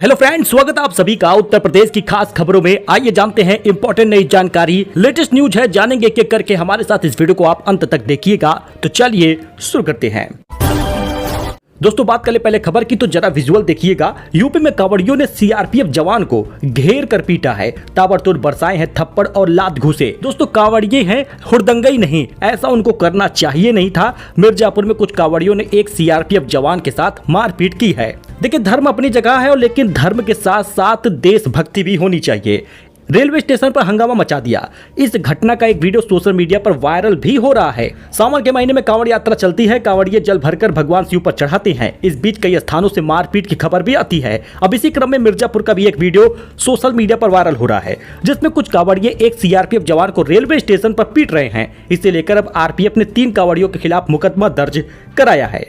Hello friends, स्वागत है आप सभी का उत्तर प्रदेश की खास खबरों में। आइए जानते हैं इंपॉर्टेंट नई जानकारी, लेटेस्ट न्यूज है, जानेंगे एक एक करके। हमारे साथ इस वीडियो को आप अंत तक देखिएगा। तो चलिए शुरू करते हैं। दोस्तों, बात करें पहले खबर की तो जरा विजुअल देखिएगा। यूपी में कांवड़ियों ने सीआरपीएफ जवान को घेर कर पीटा है, ताबड़तोड़ बरसाए हैं थप्पड़ और लात घूसे। दोस्तों, कांवड़िये हैं, हुड़दंगई नहीं, ऐसा उनको करना चाहिए नहीं था। मिर्जापुर में कुछ कांवड़ियों ने एक सीआरपीएफ जवान के साथ मारपीट की है। देखिए, धर्म अपनी जगह है, और लेकिन धर्म के साथ साथ देशभक्ति भी होनी चाहिए। रेलवे स्टेशन पर हंगामा मचा दिया। इस घटना का एक वीडियो सोशल मीडिया पर वायरल भी हो रहा है। सावन के महीने में कांवड़ यात्रा चलती है, कांवड़िये जल भरकर भगवान शिव पर चढ़ाते हैं। इस बीच कई स्थानों से मारपीट की खबर भी आती है। अब इसी क्रम में मिर्जापुर का भी एक वीडियो सोशल मीडिया पर वायरल हो रहा है, जिसमें कुछ कांवड़िये एक सीआरपीएफ जवान को रेलवे स्टेशन पर पीट रहे हैं। इसे लेकर अब आरपीएफ ने 3 कांवड़ियों के खिलाफ मुकदमा दर्ज कराया है।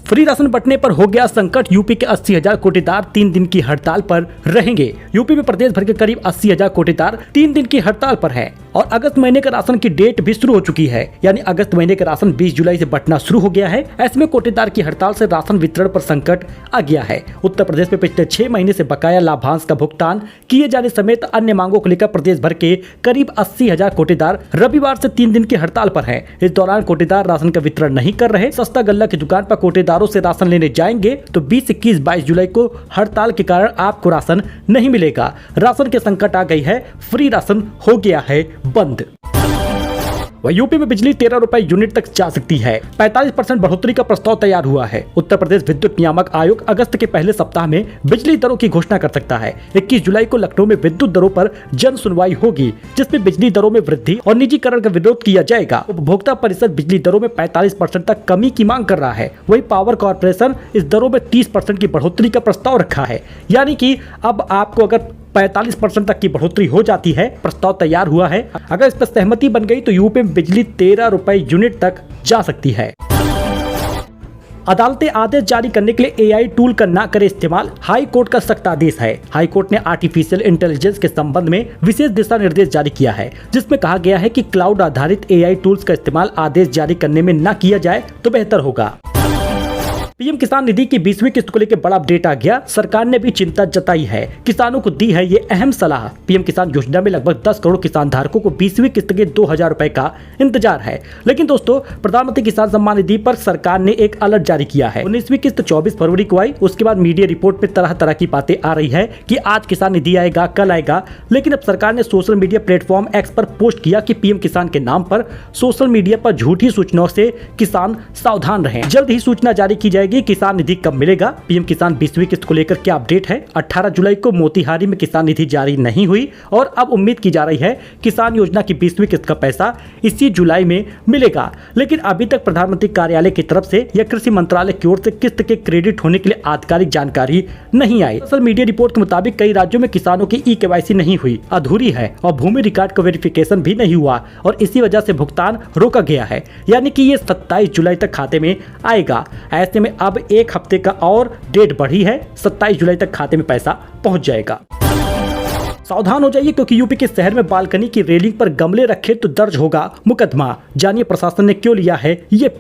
फ्री राशन बंटने पर हो गया संकट। यूपी के 80,000 कोटेदार 3 दिन की हड़ताल पर रहेंगे। यूपी में प्रदेश भर के करीब 80,000 कोटेदार 3 दिन की हड़ताल पर हैं और अगस्त महीने का राशन की डेट भी शुरू हो चुकी है। यानी अगस्त महीने का राशन 20 जुलाई से बंटना शुरू हो गया है। ऐसे में कोटेदार की हड़ताल से राशन वितरण पर संकट आ गया है। उत्तर प्रदेश में पिछले 6 महीने से बकाया लाभांश का भुगतान किए जाने समेत अन्य मांगों को लेकर प्रदेश भर के करीब 80,000 कोटेदार रविवार से 3 दिन की हड़ताल पर है। इस दौरान कोटेदार राशन का वितरण नहीं कर रहे। सस्ता गल्ला की दुकान पर कोटेदारों से राशन लेने जाएंगे तो 20, 21, 22 जुलाई को हड़ताल के कारण आपको राशन नहीं मिलेगा। राशन के संकट आ गई है, फ्री राशन हो गया है बंद। यूपी में बिजली 13 रुपए यूनिट तक जा सकती है। 45% बढ़ोतरी का प्रस्ताव तैयार हुआ है। उत्तर प्रदेश विद्युत नियामक आयोग अगस्त के पहले सप्ताह में बिजली दरों की घोषणा कर सकता है। 21 जुलाई को लखनऊ में विद्युत दरों पर जन सुनवाई होगी, जिसमें बिजली दरों में वृद्धि और निजीकरण का विरोध किया जाएगा। उपभोक्ता परिषद बिजली दरों में 45% तक कमी की मांग कर रहा है। वही पावर कॉर्पोरेशन इस दरों में 30% की बढ़ोतरी का प्रस्ताव रखा है। यानी कि अब आपको अगर 45% तक की बढ़ोतरी हो जाती है, प्रस्ताव तैयार हुआ है। अगर इस पर सहमति बन गई तो यूपी में बिजली 13 रुपए यूनिट तक जा सकती है। अदालतें आदेश जारी करने के लिए एआई टूल का ना करे इस्तेमाल, हाई कोर्ट का सख्त आदेश है। हाई कोर्ट ने आर्टिफिशियल इंटेलिजेंस के संबंध में विशेष दिशा निर्देश जारी किया है, जिसमें कहा गया है कि क्लाउड आधारित एआई टूल्स का इस्तेमाल आदेश जारी करने में न किया जाए तो बेहतर होगा। पीएम किसान निधि की 20वीं किस्त को लेकर बड़ा अपडेट आ गया। सरकार ने भी चिंता जताई है, किसानों को दी है ये अहम सलाह। पीएम किसान योजना में लगभग 10 करोड़ किसान धारकों को 20वीं किस्त के 2,000 रुपए का इंतजार है। लेकिन दोस्तों, प्रधानमंत्री किसान सम्मान निधि पर सरकार ने एक अलर्ट जारी किया है। 19वीं किस्त 24 फरवरी को आई। उसके बाद मीडिया रिपोर्ट में तरह तरह की बातें आ रही है कि आज किसान निधि आएगा, कल आएगा। लेकिन अब सरकार ने सोशल मीडिया प्लेटफॉर्म एक्स पर पोस्ट किया कि पीएम किसान के नाम पर सोशल मीडिया पर झूठी सूचनाओं से किसान सावधान रहें। जल्द ही सूचना जारी की जाएगी किसान निधि कब मिलेगा। पीएम किसान 20वीं किस्त को लेकर क्या अपडेट है। 18 जुलाई को मोतिहारी में किसान निधि जारी नहीं हुई और अब उम्मीद की जा रही है किसान योजना की 20वीं किस्त का पैसा इसी जुलाई में मिलेगा। लेकिन अभी तक प्रधानमंत्री कार्यालय की तरफ से या कृषि मंत्रालय की ओर से किस्त के क्रेडिट होने के लिए आधिकारिक जानकारी नहीं आई। सोशल मीडिया रिपोर्ट के मुताबिक कई राज्यों में किसानों की ई-केवाईसी नहीं हुई, अधूरी है और भूमि रिकॉर्ड का वेरिफिकेशन भी नहीं हुआ और इसी वजह से भुगतान रोका गया है। यानी कि ये 27 जुलाई तक खाते में आएगा। ऐसे में अब एक हफ्ते का और डेट बढ़ी है, 27 जुलाई तक खाते में पैसा पहुंच जाएगा। सावधान हो जाइए, क्योंकि यूपी के शहर में बालकनी की रेलिंग पर गमले रखे तो दर्ज होगा मुकदमा। जानिए प्रशासन ने क्यों लिया है ये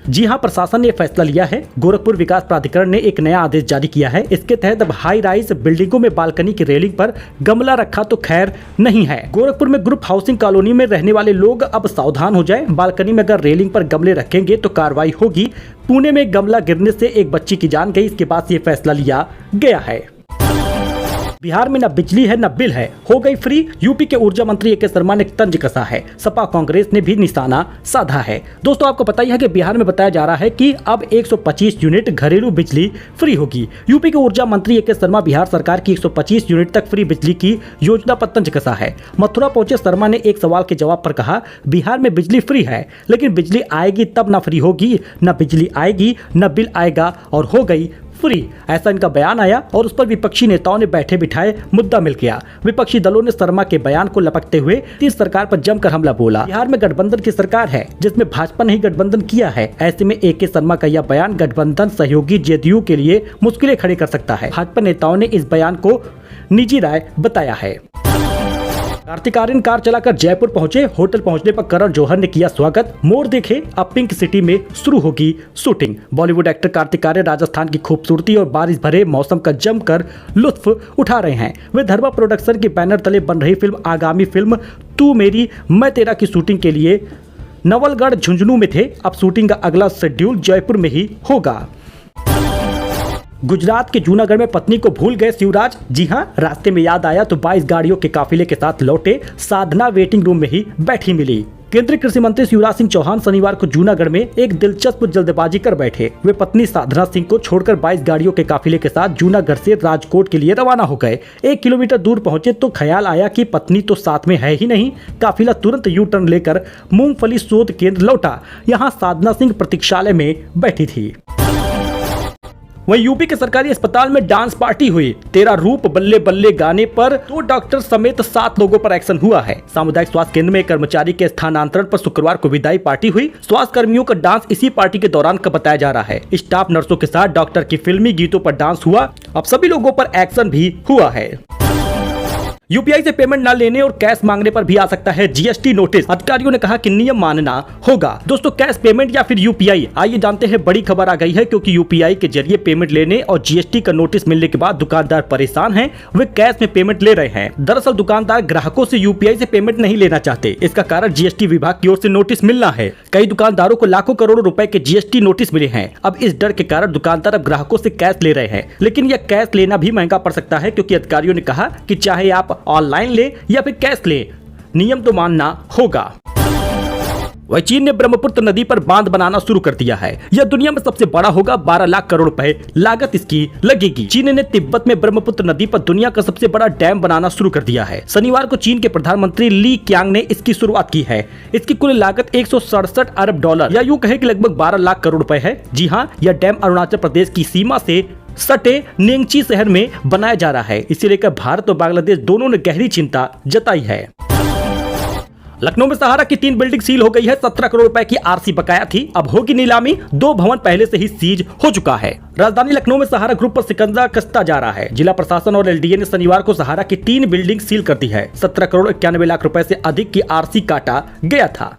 जी हां, प्रशासन ने फैसला लिया है। गोरखपुर विकास प्राधिकरण ने एक नया आदेश जारी किया है। इसके तहत अब हाई राइज बिल्डिंगों में बालकनी की रेलिंग पर गमला रखा तो खैर नहीं है। गोरखपुर में ग्रुप हाउसिंग कॉलोनी में रहने वाले लोग अब सावधान हो जाएं। बालकनी में अगर रेलिंग पर गमले रखेंगे तो कार्रवाई होगी। पुणे में गमला गिरने से एक बच्ची की जान गई। इसके बाद ये फैसला लिया गया है। बिहार में न बिजली है न बिल है, हो गई फ्री। यूपी के ऊर्जा मंत्री ए के शर्मा ने तंज कसा है। सपा कांग्रेस ने भी निशाना साधा है। दोस्तों, आपको पता ही है कि बिहार में बताया जा रहा है कि अब 125 यूनिट घरेलू बिजली फ्री होगी। यूपी के ऊर्जा मंत्री ए के शर्मा बिहार सरकार की 125 यूनिट तक फ्री बिजली की योजना पर तंज कसा है। मथुरा पहुंचे शर्मा ने एक सवाल के जवाब पर कहा, बिहार में बिजली फ्री है, लेकिन बिजली आएगी तब न फ्री होगी, न बिजली आएगी न बिल आएगा और हो गई फ्री। ऐसा इनका बयान आया और उस पर विपक्षी नेताओं ने बैठे बिठाए मुद्दा मिल गया। विपक्षी दलों ने शर्मा के बयान को लपकते हुए नीतीश सरकार पर जमकर हमला बोला। बिहार में गठबंधन की सरकार है, जिसमें भाजपा ने ही गठबंधन किया है। ऐसे में ए के शर्मा का यह बयान गठबंधन सहयोगी जेडीयू के लिए मुश्किलें खड़ी कर सकता है। भाजपा नेताओं ने इस बयान को निजी राय बताया है। कार्तिक आर्यन कार चलाकर जयपुर पहुंचे। होटल पहुंचने पर करण जौहर ने किया स्वागत। मोर देखे, अब पिंक सिटी में शुरू होगी शूटिंग। बॉलीवुड एक्टर कार्तिक आर्यन राजस्थान की खूबसूरती और बारिश भरे मौसम का जमकर लुत्फ उठा रहे हैं। वे धर्मा प्रोडक्शन के बैनर तले बन रही फिल्म आगामी फिल्म तू मेरी मैं तेरा की शूटिंग के लिए नवलगढ़ झुंझुनू में थे। अब शूटिंग का अगला शेड्यूल जयपुर में ही होगा। गुजरात के जूनागढ़ में पत्नी को भूल गए शिवराज। जी हां, रास्ते में याद आया तो 22 गाड़ियों के काफिले के साथ लौटे। साधना वेटिंग रूम में ही बैठी मिली। केंद्रीय कृषि मंत्री शिवराज सिंह चौहान शनिवार को जूनागढ़ में एक दिलचस्प जल्दबाजी कर बैठे। वे पत्नी साधना सिंह को छोड़कर 22 गाड़ियों के काफिले के साथ जूनागढ़ से राजकोट के लिए रवाना हो गए। 1 किलोमीटर दूर पहुंचे तो ख्याल आया कि पत्नी तो साथ में है ही नहीं। काफिला तुरंत यू टर्न लेकर मूंगफली शोध केंद्र लौटा। यहाँ साधना सिंह प्रतीक्षालय में बैठी थी। वहीं यूपी के सरकारी अस्पताल में डांस पार्टी हुई। तेरा रूप बल्ले बल्ले गाने पर 2 डॉक्टर समेत 7 लोगों पर एक्शन हुआ है। सामुदायिक स्वास्थ्य केंद्र में कर्मचारी के स्थानांतरण पर शुक्रवार को विदाई पार्टी हुई। स्वास्थ्य कर्मियों का डांस इसी पार्टी के दौरान का बताया जा रहा है। स्टाफ नर्सों के साथ डॉक्टर की फिल्मी गीतों पर डांस हुआ। अब सभी लोगों पर एक्शन भी हुआ है। यूपीआई से पेमेंट न लेने और कैश मांगने पर भी आ सकता है जीएसटी नोटिस। अधिकारियों ने कहा कि नियम मानना होगा। दोस्तों, कैश पेमेंट या फिर यूपीआई, आइए जानते हैं। बड़ी खबर आ गई है क्योंकि यूपीआई के जरिए पेमेंट लेने और जीएसटी का नोटिस मिलने के बाद दुकानदार परेशान हैं। वे कैश में पेमेंट ले रहे हैं। दरअसल दुकानदार ग्राहकों से यूपीआई से पेमेंट नहीं लेना चाहते। इसका कारण जीएसटी विभाग की ओर से नोटिस मिलना है। कई दुकानदारों को लाखों करोड़ों रुपए के जीएसटी नोटिस मिले हैं। अब इस डर के कारण दुकानदार अब ग्राहकों से कैश ले रहे हैं। लेकिन यह कैश लेना भी महंगा पड़ सकता है क्योंकि अधिकारियों ने कहा कि चाहे आप ऑनलाइन ले या फिर कैश ले, नियम तो मानना होगा। वही चीन ने ब्रह्मपुत्र नदी पर बांध बनाना शुरू कर दिया है। यह दुनिया में सबसे बड़ा होगा। 12 लाख करोड़ रुपए लागत इसकी लगेगी। चीन ने तिब्बत में ब्रह्मपुत्र नदी पर दुनिया का सबसे बड़ा डैम बनाना शुरू कर दिया है। शनिवार को चीन के प्रधानमंत्री ली क्यांग ने इसकी शुरुआत की है। इसकी कुल लागत 167 अरब डॉलर या यूं कहे कि लगभग 12 लाख करोड़ रुपए है। जी हाँ, यह डैम अरुणाचल प्रदेश की सीमा से सटे नेंगची शहर में बनाया जा रहा है। इसे लेकर भारत और बांग्लादेश दोनों ने गहरी चिंता जताई है। लखनऊ में सहारा की 3 बिल्डिंग सील हो गई है। 17 करोड़ रुपए की आरसी बकाया थी, अब होगी नीलामी। 2 भवन पहले से ही सीज हो चुका है। राजधानी लखनऊ में सहारा ग्रुप पर शिकंजा कसता जा रहा है। जिला प्रशासन और एलडीए ने शनिवार को सहारा की 3 बिल्डिंग सील कर दी है। 17 करोड़ 91 लाख रुपए से अधिक की आरसी काटा गया था।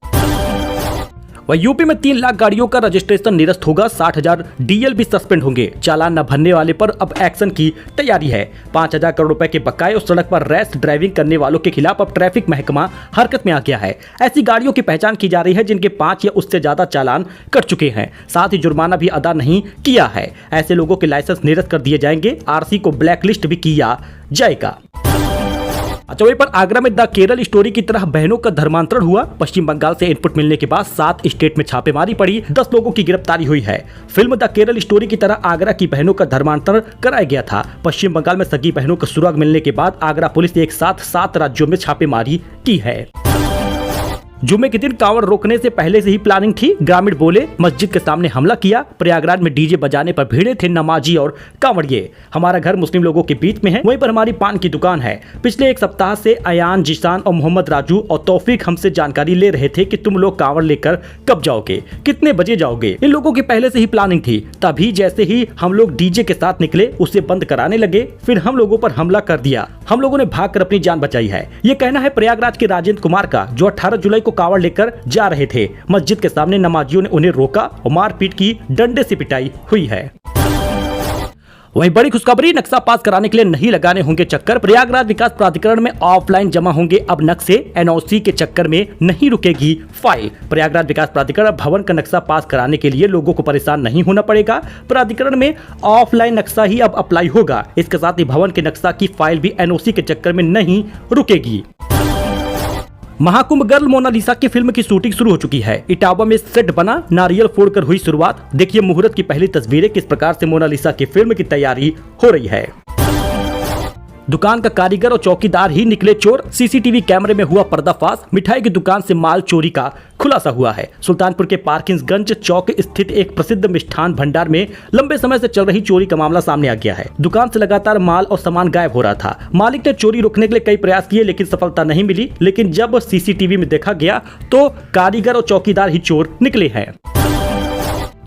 वह यूपी में 3 लाख गाड़ियों का रजिस्ट्रेशन निरस्त होगा। 60,000 डीएल भी सस्पेंड होंगे। चालान न भरने वाले पर अब एक्शन की तैयारी है। 5,000 करोड़ रुपए के बकाये और सड़क पर रैश ड्राइविंग करने वालों के खिलाफ अब ट्रैफिक महकमा हरकत में आ गया है। ऐसी गाड़ियों की पहचान की जा रही है जिनके 5 या उससे ज्यादा चालान कट चुके हैं, साथ ही जुर्माना भी अदा नहीं किया है। ऐसे लोगों के लाइसेंस निरस्त कर दिए जाएंगे। आरसी को ब्लैकलिस्ट भी किया जाएगा। अच्छा, वहीं पर आगरा में द केरल स्टोरी की तरह बहनों का धर्मांतरण हुआ। पश्चिम बंगाल से इनपुट मिलने के बाद 7 स्टेट में छापेमारी पड़ी। 10 लोगों की गिरफ्तारी हुई है। फिल्म द केरल स्टोरी की तरह आगरा की बहनों का धर्मांतरण कराया गया था। पश्चिम बंगाल में सगी बहनों का सुराग मिलने के बाद आगरा पुलिस ने एक साथ 7 राज्यों में छापेमारी की है। जुम्मे के दिन कांवड़ रोकने से पहले से ही प्लानिंग थी। ग्रामीण बोले, मस्जिद के सामने हमला किया। प्रयागराज में डीजे बजाने पर भिड़े थे नमाजी और कांवड़िए। हमारा घर मुस्लिम लोगों के बीच में है, वहीं पर हमारी पान की दुकान है। पिछले 1 सप्ताह से अयान, जिशान और मोहम्मद राजू और तौफीक हमसे जानकारी ले रहे थे कि तुम लोग कांवड़ लेकर कब जाओगे, कितने बजे जाओगे। इन लोगों की पहले से ही प्लानिंग थी। तभी जैसे ही हम लोग डीजे के साथ निकले, उसे बंद कराने लगे। फिर हम लोगों पर हमला कर दिया। हम लोगों ने भागकर अपनी जान बचाई है। ये कहना है प्रयागराज के राजेंद्र कुमार का, जो 18 जुलाई को कांवड़ लेकर जा रहे थे। मस्जिद के सामने नमाजियों ने उन्हें रोका और मारपीट की, डंडे से पिटाई हुई है। वहीं बड़ी खुशखबरी, नक्शा पास कराने के लिए नहीं लगाने होंगे चक्कर। प्रयागराज विकास प्राधिकरण में ऑफलाइन जमा होंगे अब नक्शे। एनओसी के चक्कर में नहीं रुकेगी फाइल। प्रयागराज विकास प्राधिकरण भवन का नक्शा पास कराने के लिए लोगों को परेशान नहीं होना पड़ेगा। प्राधिकरण में ऑफलाइन नक्शा ही अब अप्लाई होगा। इसके साथ ही भवन के नक्शा की फाइल भी एनओसी के चक्कर में नहीं रुकेगी। महाकुंभ गर्ल मोनालिसा की फिल्म की शूटिंग शुरू हो चुकी है। इटावा में सेट बना, नारियल फोड़कर हुई शुरुआत। देखिए मुहूर्त की पहली तस्वीरें, किस प्रकार से मोनालिसा की फिल्म की तैयारी हो रही है। दुकान का कारीगर और चौकीदार ही निकले चोर। सीसीटीवी कैमरे में हुआ पर्दाफाश। मिठाई की दुकान से माल चोरी का खुलासा हुआ है। सुल्तानपुर के पार्किंसगंज चौक स्थित एक प्रसिद्ध मिष्ठान भंडार में लंबे समय से चल रही चोरी का मामला सामने आ गया है। दुकान से लगातार माल और सामान गायब हो रहा था। मालिक ने चोरी रोकने के लिए कई प्रयास किए लेकिन सफलता नहीं मिली। लेकिन जब सीसीटीवी में देखा गया तो कारीगर और चौकीदार ही चोर निकले हैं।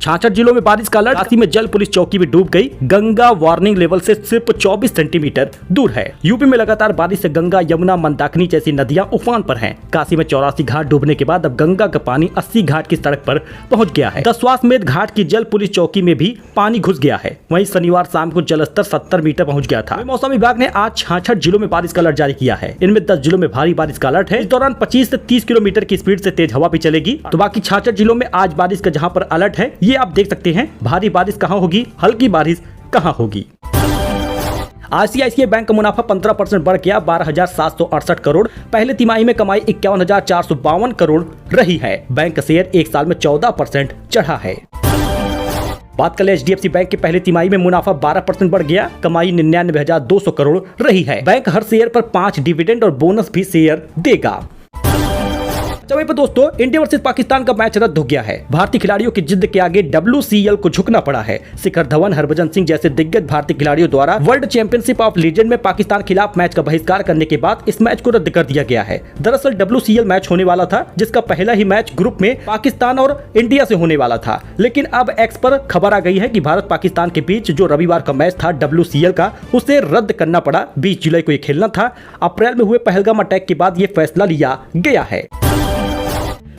66 जिलों में बारिश का अलर्ट। काशी में जल पुलिस चौकी भी डूब गई। गंगा वार्निंग लेवल से सिर्फ 24 सेंटीमीटर दूर है। यूपी में लगातार बारिश से गंगा, यमुना, मंदाकिनी जैसी नदियां उफान पर हैं। काशी में 84 घाट डूबने के बाद अब गंगा का पानी 80 घाट की सड़क पर पहुंच गया है। दशाश्वमेध घाट की जल पुलिस चौकी में भी पानी घुस गया है। वहीं शनिवार शाम को जलस्तर 70 मीटर पहुंच गया था। मौसम विभाग ने आज 66 जिलों में बारिश का अलर्ट जारी किया है। इनमें 10 जिलों में भारी बारिश का अलर्ट है। इस दौरान 25 से 30 किलोमीटर की स्पीड से तेज हवा भी चलेगी। तो बाकी 66 जिलों में आज बारिश का जहां पर अलर्ट है, ये आप देख सकते हैं। भारी बारिश कहां होगी, हल्की बारिश कहां होगी। आईसीआईसीआई बैंक का मुनाफा 15% बढ़ गया 12,768 करोड़। पहले तिमाही में कमाई 51,452 करोड़ रही है। बैंक का शेयर एक साल में 14% चढ़ा है। बात कर ले एचडीएफसी बैंक के पहले तिमाही में मुनाफा 12% बढ़ गया। कमाई 99,200 करोड़ रही है। बैंक हर शेयर पर 5 डिविडेंड और बोनस भी शेयर देगा। वहीं पर दोस्तों, इंडिया वर्सेस पाकिस्तान का मैच रद्द हो गया है। भारतीय खिलाड़ियों की जिद के आगे WCL को झुकना पड़ा है। शिखर धवन, हरभजन सिंह जैसे दिग्गज भारतीय खिलाड़ियों द्वारा वर्ल्ड चैंपियनशिप ऑफ लीजेंड में पाकिस्तान खिलाफ मैच का बहिष्कार करने के बाद इस मैच को रद्द कर दिया गया है। दरअसल WCL मैच होने वाला था, जिसका पहला ही मैच ग्रुप में पाकिस्तान और इंडिया से होने वाला था। लेकिन अब एक्स पर खबर आ गई है कि भारत पाकिस्तान के बीच जो रविवार का मैच था WCL का, उसे रद्द करना पड़ा। 20 जुलाई को ये खेलना था। अप्रैल में हुए पहलगाम अटैक के बाद ये फैसला लिया गया है।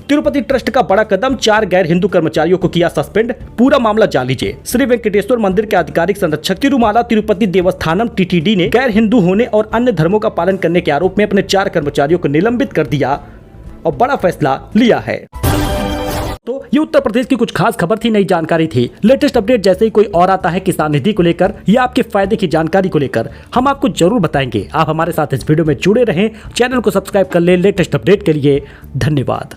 तिरुपति ट्रस्ट का बड़ा कदम, 4 गैर हिंदू कर्मचारियों को किया सस्पेंड। पूरा मामला जान लीजिए। श्री वेंकटेश्वर मंदिर के आधिकारिक संरक्षक तिरुमाला तिरुपति देवस्थानम TTD ने गैर हिंदू होने और अन्य धर्मों का पालन करने के आरोप में अपने 4 कर्मचारियों को निलंबित कर दिया और बड़ा फैसला लिया है। तो ये उत्तर प्रदेश की कुछ खास खबर थी, नई जानकारी थी। लेटेस्ट अपडेट जैसे ही कोई और आता है किसान निधि को लेकर या आपके फायदे की जानकारी को लेकर, हम आपको जरूर बताएंगे। आप हमारे साथ इस वीडियो में जुड़े रहें, चैनल को सब्सक्राइब कर ले लेटेस्ट अपडेट के लिए। धन्यवाद।